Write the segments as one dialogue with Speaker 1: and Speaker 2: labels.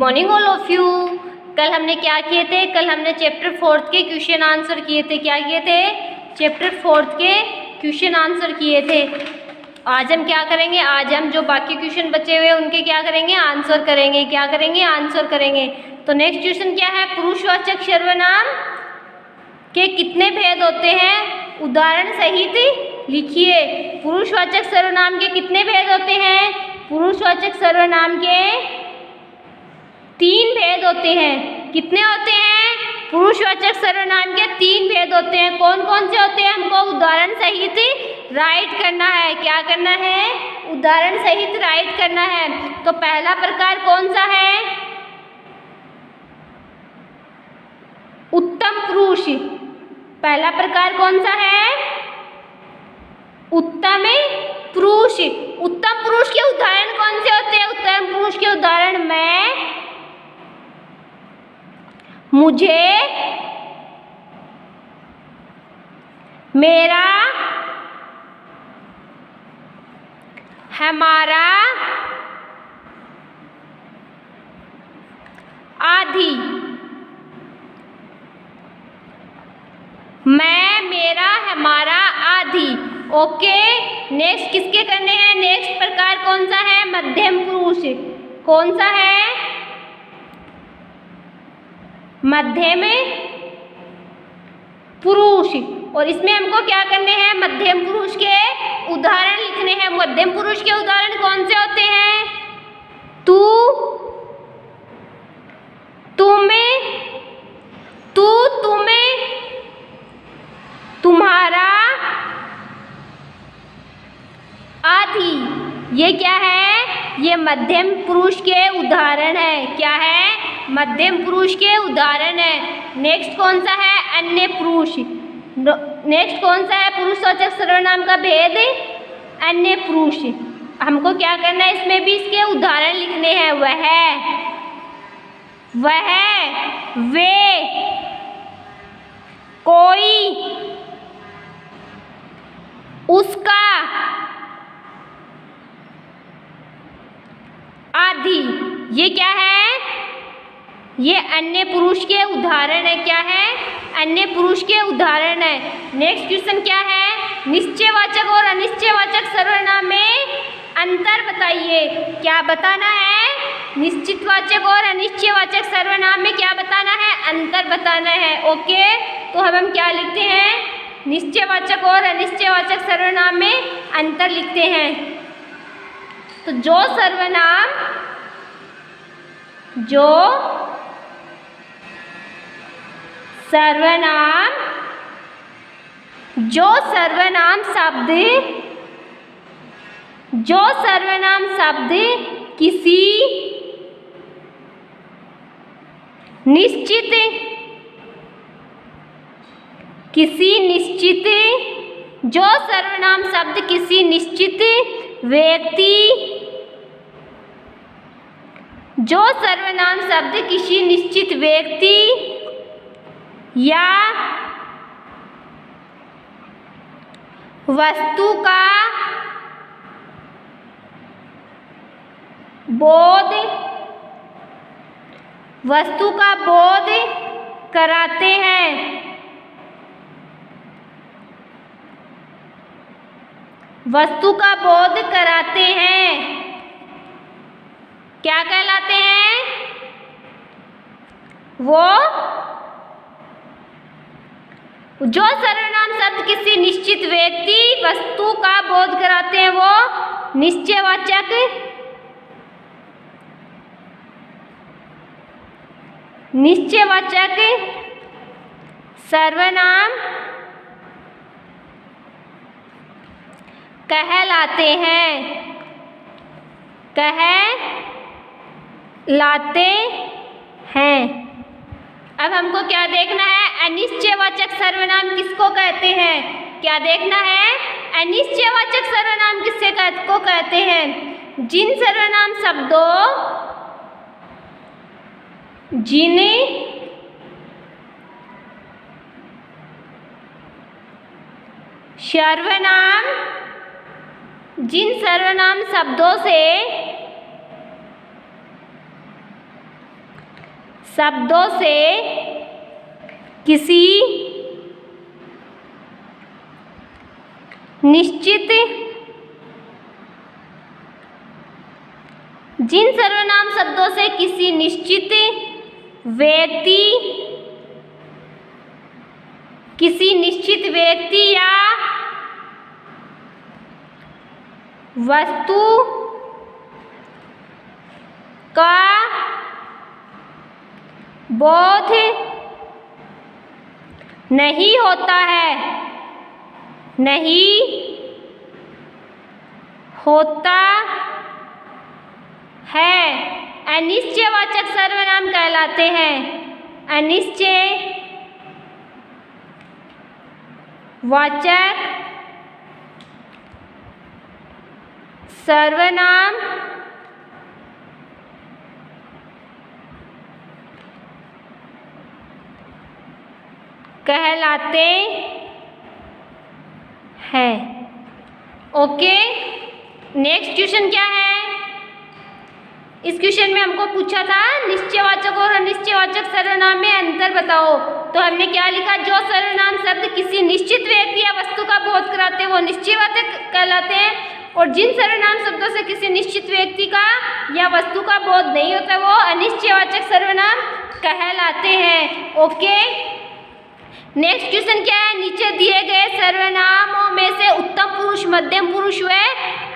Speaker 1: Morning all of you. कल हमने क्या किए थे? कल हमने चैप्टर 4 के क्वेश्चन आंसर किए थे। क्या किए थे? चैप्टर 4 के क्वेश्चन आंसर किए थे। आज हम क्या करेंगे? आज हम जो बाकी क्वेश्चन बचे हुए उनके क्या करेंगे? आंसर करेंगे। क्या करेंगे? आंसर करेंगे। तो नेक्स्ट क्वेश्चन क्या है? पुरुषवाचक सर्वनाम के कितने भेद होते हैं? उदाहरण सहित लिखिए। पुरुषवाचक सर्वनाम के कितने भेद होते हैं? पुरुषवाचक सर्वनाम के 3 भेद होते हैं। कितने होते हैं? पुरुषवाचक सर्वनाम के 3 भेद होते हैं। कौन कौन से होते हैं? हमको उदाहरण सहित राइट करना है। क्या करना है? उदाहरण सहित राइट करना है। तो पहला प्रकार कौन सा है? उत्तम पुरुष। पहला प्रकार कौन सा है? उत्तम पुरुष। उत्तम पुरुष के उदाहरण कौन से होते हैं? उत्तम पुरुष के उदाहरण मैं, मुझे, मेरा, हमारा आदि। मैं, मेरा, हमारा आदि। ओके। नेक्स्ट किसके करने हैं? नेक्स्ट प्रकार कौन सा है? मध्यम पुरुष। कौन सा है? मध्यम पुरुष। और इसमें हमको क्या करने हैं? मध्यम पुरुष के उदाहरण लिखने हैं। मध्यम पुरुष के उदाहरण कौन से होते हैं? तू, तुम, तू, तुम्हें, तुम्हारा आदि। ये क्या है? ये मध्यम पुरुष के उदाहरण है। क्या है? मध्यम पुरुष के उदाहरण है। नेक्स्ट कौन सा है? अन्य पुरुष। नेक्स्ट कौन सा है? पुरुषवाचक सर्वनाम का भेद अन्य पुरुष। हमको क्या करना है? इसमें भी इसके उदाहरण लिखने हैं। वह, वे, कोई, उसका आदि। ये क्या है? ये अन्य पुरुष के उदाहरण है। क्या है? अन्य पुरुष के उदाहरण है। नेक्स्ट क्वेश्चन क्या है? निश्चयवाचक और अनिश्चयवाचक सर्वनाम में अंतर बताइए। क्या बताना है? निश्चितवाचक और अनिश्चयवाचक सर्वनाम में क्या बताना है? अंतर बताना है। ओके। तो हम क्या लिखते हैं? निश्चयवाचक और अनिश्चयवाचक सर्वनाम में अंतर लिखते हैं। तो जो सर्वनाम शब्द किसी निश्चित जो सर्वनाम शब्द किसी निश्चित व्यक्ति, जो सर्वनाम शब्द किसी निश्चित व्यक्ति या वस्तु का बोध कराते हैं, वस्तु का बोध कराते हैं, क्या कहलाते हैं? वो जो सर्वनाम शब्द किसी निश्चित व्यक्ति, वस्तु का बोध कराते हैं, वो निश्चयवाचक सर्वनाम कहलाते हैं। अब हमको क्या देखना है? अनिश्चयवाचक सर्वनाम किसको कहते हैं? क्या देखना है? अनिश्चयवाचक सर्वनाम को कहते हैं? जिन सर्वनाम शब्दों, जिन सर्वनाम शब्दों से शब्दों से किसी निश्चित जिन सर्वनाम शब्दों से किसी निश्चित व्यक्ति या वस्तु का बोध नहीं होता है अनिश्चयवाचक सर्वनाम कहलाते हैं। अनिश्चयवाचक सर्वनाम कहलाते हैं। ओके, नेक्स्ट क्वेश्चन क्या है? इस क्वेश्चन में हमको पूछा था निश्चयवाचक और अनिश्चयवाचक सर्वनाम में अंतर बताओ। तो हमने क्या लिखा? जो सर्वनाम शब्द किसी निश्चित व्यक्ति या वस्तु का बोध कराते हैं वो निश्चयवाचक कहलाते हैं, और जिन सर्वनाम शब्दों से किसी निश्चित व्यक्ति का या वस्तु का बोध नहीं होता वो अनिश्चयवाचक सर्वनाम कहलाते हैं। ओके, नेक्स्ट क्वेश्चन क्या है? नीचे दिए गए सर्वनामों में से उत्तम पुरुष, मध्यम पुरुष व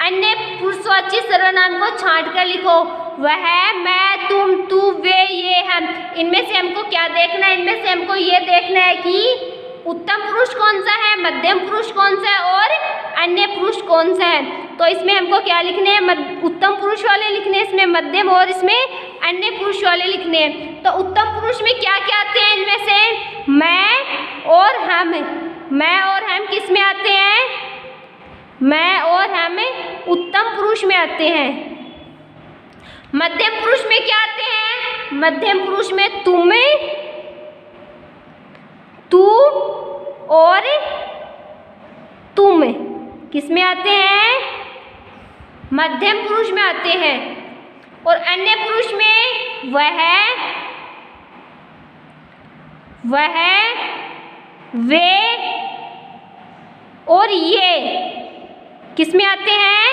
Speaker 1: अन्य पुरुषवाची सर्वनाम को छांट कर लिखो। वह, मैं, तुम, तू, वे, ये, हम। इनमें से हमको क्या देखना है? इनमें से हमको ये देखना है कि उत्तम पुरुष कौन सा है, मध्यम पुरुष कौन सा है और अन्य पुरुष कौन सा है। तो इसमें हमको क्या लिखने हैं? उत्तम पुरुष वाले लिखने हैं, इसमें मध्यम और इसमें अन्य पुरुष वाले लिखने हैं। तो उत्तम पुरुष में क्या क्या आते हैं? इनमें से मैं और हम। मैं और हम किस में आते हैं? मैं और हम उत्तम पुरुष में आते हैं। मध्यम पुरुष में क्या आते हैं? मध्यम पुरुष में तुम, तू और तुम किस में आते हैं? मध्यम पुरुष में आते हैं। और अन्य पुरुष में वह, वे और ये किस में आते हैं?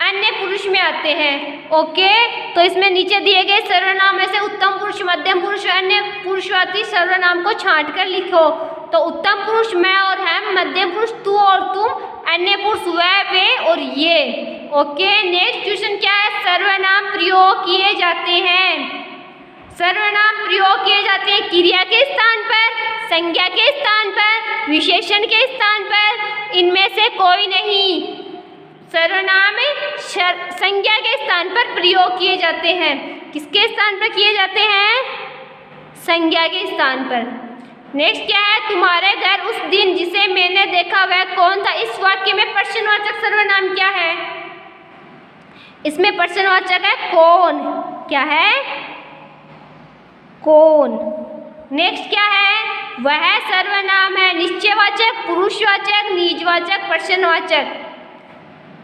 Speaker 1: अन्य पुरुष में आते हैं। ओके, तो इसमें नीचे दिए गए सर्वनाम में से उत्तम पुरुष, मध्यम पुरुष, अन्य पुरुषवाची सर्वनाम को छांट कर लिखो। तो उत्तम पुरुष मैं और हम, मध्यम पुरुष तू और तुम, अन्य पुरुष वह, वे और ये। ओके, नेक्स्ट क्वेश्चन क्या है? सर्वनाम प्रयोग किए जाते हैं। सर्वनाम प्रयोग किए जाते हैं क्रिया के स्थान पर, संज्ञा के स्थान पर, विशेषण के स्थान पर। इनमें से कोई नहीं। सर्वनाम संज्ञा के स्थान पर प्रयोग किए जाते हैं। किसके स्थान पर किए जाते हैं? संज्ञा के स्थान पर। नेक्स्ट क्या है? तुम्हारे घर उस दिन जिसे मैंने देखा वह कौन था? इस वाक्य में प्रश्नवाचक सर्वनाम क्या है? इसमें प्रश्नवाचक है कौन। क्या है? कौन। नेक्स्ट क्या है? वह सर्वनाम है निश्चयवाचक, पुरुषवाचक, निजवाचक, प्रश्नवाचक।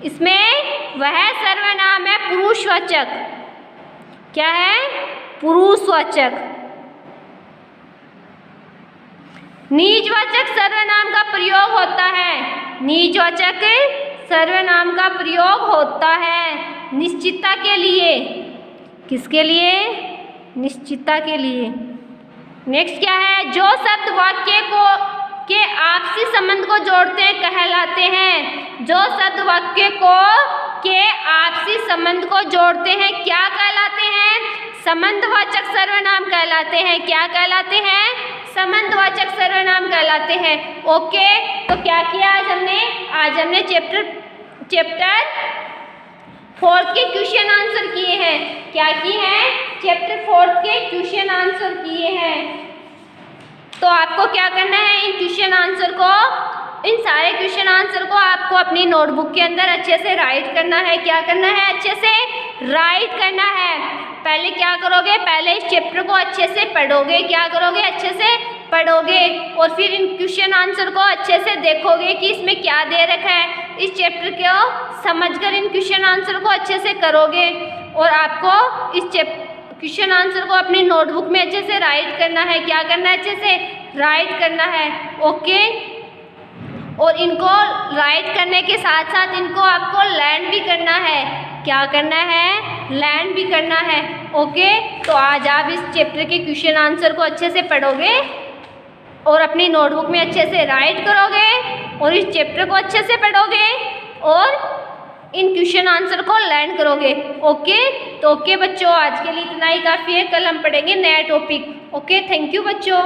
Speaker 1: इसमें वह सर्वनाम है पुरुषवाचक। क्या है? पुरुषवाचक। निजवाचक सर्वनाम का प्रयोग होता है। निजवाचक सर्वनाम का प्रयोग होता है निश्चितता के लिए। किसके लिए? निश्चितता के लिए। नेक्स्ट क्या है? जो शब्द वाक्य के आपसी संबंध को जोड़ते हैं कहलाते हैं। जो शब्द वाक्य के आपसी संबंध को जोड़ते हैं क्या कहलाते हैं? संबंधवाचक सर्वनाम कहलाते हैं। क्या कहलाते हैं? संबंधवाचक सर्वनाम कहलाते हैं। ओके, तो क्या किया आज हमने चैप्टर 4 के क्वेश्चन आंसर किए हैं। क्या किए हैं? चैप्टर 4 के क्वेश्चन आंसर किए हैं। तो आपको क्या करना है? इन सारे क्वेश्चन आंसर को आपको अपनी नोटबुक के अंदर अच्छे से राइट करना है। क्या करना है? अच्छे से राइट करना है। पहले क्या करोगे? पहले इस चैप्टर को अच्छे से पढ़ोगे। क्या करोगे? अच्छे से पढ़ोगे और फिर इन क्वेश्चन आंसर को अच्छे से देखोगे कि इसमें क्या दे रखा है। इस चैप्टर को समझकर इन क्वेश्चन आंसर को अच्छे से करोगे और आपको इस क्वेश्चन आंसर को अपनी नोटबुक में अच्छे से राइट करना है। क्या करना है? अच्छे से राइट करना है। ओके, और इनको राइट करने के साथ साथ इनको आपको लर्न भी करना है। क्या करना है? लर्न भी करना है। ओके, तो आज आप इस चैप्टर के क्वेश्चन आंसर को अच्छे से पढ़ोगे और अपनी नोटबुक में अच्छे से राइट करोगे और इस चैप्टर को अच्छे से पढ़ोगे और इन क्वेश्चन आंसर को लर्न करोगे। ओके, तो ओके बच्चों, आज के लिए इतना ही काफ़ी है। कल हम पढ़ेंगे नया टॉपिक। ओके, थैंक यू बच्चों।